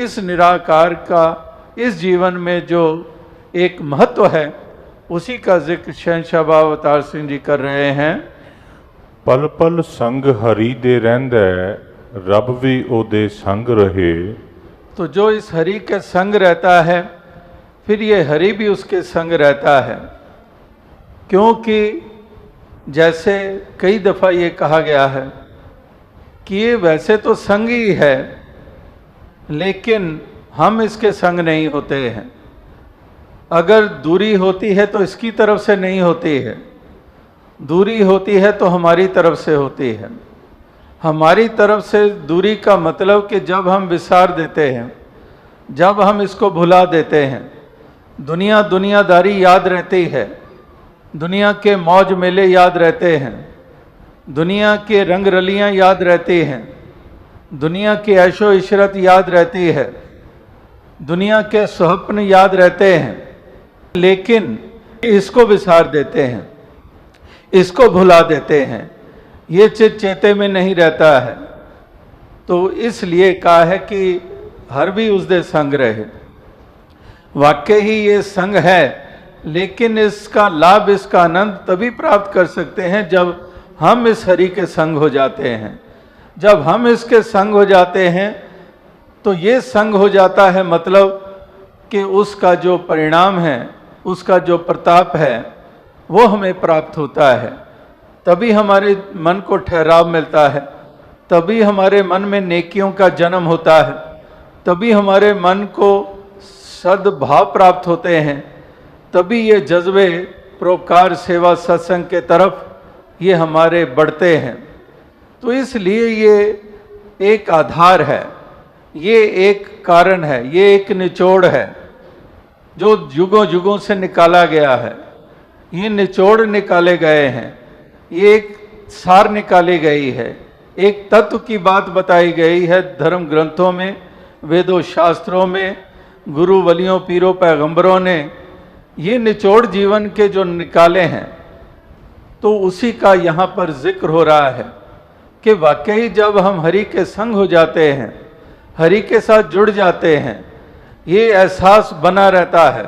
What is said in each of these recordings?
इस निराकार का इस जीवन में जो एक महत्व है उसी का जिक्र शहंशाह बाबा अवतार सिंह जी कर रहे हैं। पल पल संग हरि दे रहिंदा रब भी ओदे संग रहे। तो जो इस हरि के संग रहता है फिर ये हरि भी उसके संग रहता है, क्योंकि जैसे कई दफ़ा ये कहा गया है कि ये वैसे तो संग ही है लेकिन हम इसके संग नहीं होते हैं। अगर दूरी होती है तो इसकी तरफ से नहीं होती है, दूरी होती है तो हमारी तरफ से होती है। हमारी तरफ से दूरी का मतलब कि जब हम विसार देते हैं, जब हम इसको भुला देते हैं, दुनियादारी याद रहती है, दुनिया के मौज मेले याद रहते हैं, दुनिया के रंग रलियां याद रहती हैं, दुनिया की ऐशो इशरत याद रहती है, दुनिया के स्वप्न याद रहते हैं, लेकिन इसको विसार देते हैं, इसको भुला देते हैं, ये चित चेते में नहीं रहता है। तो इसलिए कहा है कि हर भी उसदे संग रहे। वाकई ही ये संग है, लेकिन इसका लाभ, इसका आनंद तभी प्राप्त कर सकते हैं जब हम इस हरि के संग हो जाते हैं। जब हम इसके संग हो जाते हैं तो ये संग हो जाता है, मतलब कि उसका जो परिणाम है, उसका जो प्रताप है वो हमें प्राप्त होता है। तभी हमारे मन को ठहराव मिलता है, तभी हमारे मन में नेकियों का जन्म होता है, तभी हमारे मन को सद्भाव प्राप्त होते हैं, तभी ये जज्बे परोपकार सेवा सत्संग के तरफ ये हमारे बढ़ते हैं। तो इसलिए ये एक आधार है, ये एक कारण है, ये एक निचोड़ है जो युगों युगों से निकाला गया है। ये निचोड़ निकाले गए हैं, ये एक सार निकाली गई है, एक तत्व की बात बताई गई है धर्म ग्रंथों में, वेदों शास्त्रों में, गुरु वलियों पीरों पैगंबरों ने ये निचोड़ जीवन के जो निकाले हैं। तो उसी का यहाँ पर जिक्र हो रहा है कि वाकई जब हम हरि के संग हो जाते हैं, हरि के साथ जुड़ जाते हैं, ये एहसास बना रहता है,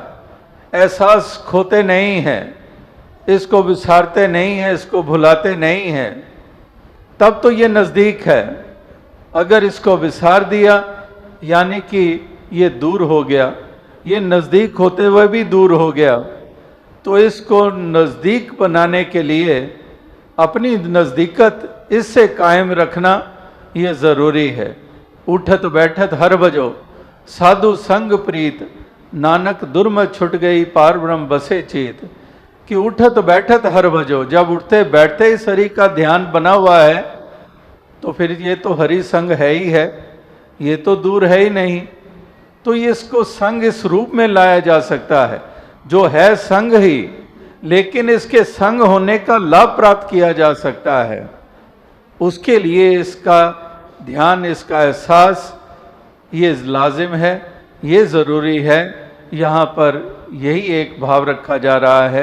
एहसास खोते नहीं हैं, इसको विसारते नहीं हैं, इसको भुलाते नहीं हैं, तब तो ये नज़दीक है। अगर इसको विसार दिया यानी कि ये दूर हो गया, ये नज़दीक होते हुए भी दूर हो गया। तो इसको नज़दीक बनाने के लिए अपनी नज़दीकत इससे कायम रखना ये ज़रूरी है। उठत बैठत हर बजो साधु संग प्रीत, नानक दुर्म छुट गई पार ब्रह्म बसे चेत। कि उठत बैठत हर बजो, जब उठते बैठते ही हरि का ध्यान बना हुआ है तो फिर ये तो हरि संग है ही है, ये तो दूर है ही नहीं। तो ये इसको संग इस रूप में लाया जा सकता है जो है संग ही, लेकिन इसके संग होने का लाभ प्राप्त किया जा सकता है। उसके लिए इसका ध्यान, इसका एहसास ये लाजिम है, ये ज़रूरी है। यहाँ पर यही एक भाव रखा जा रहा है।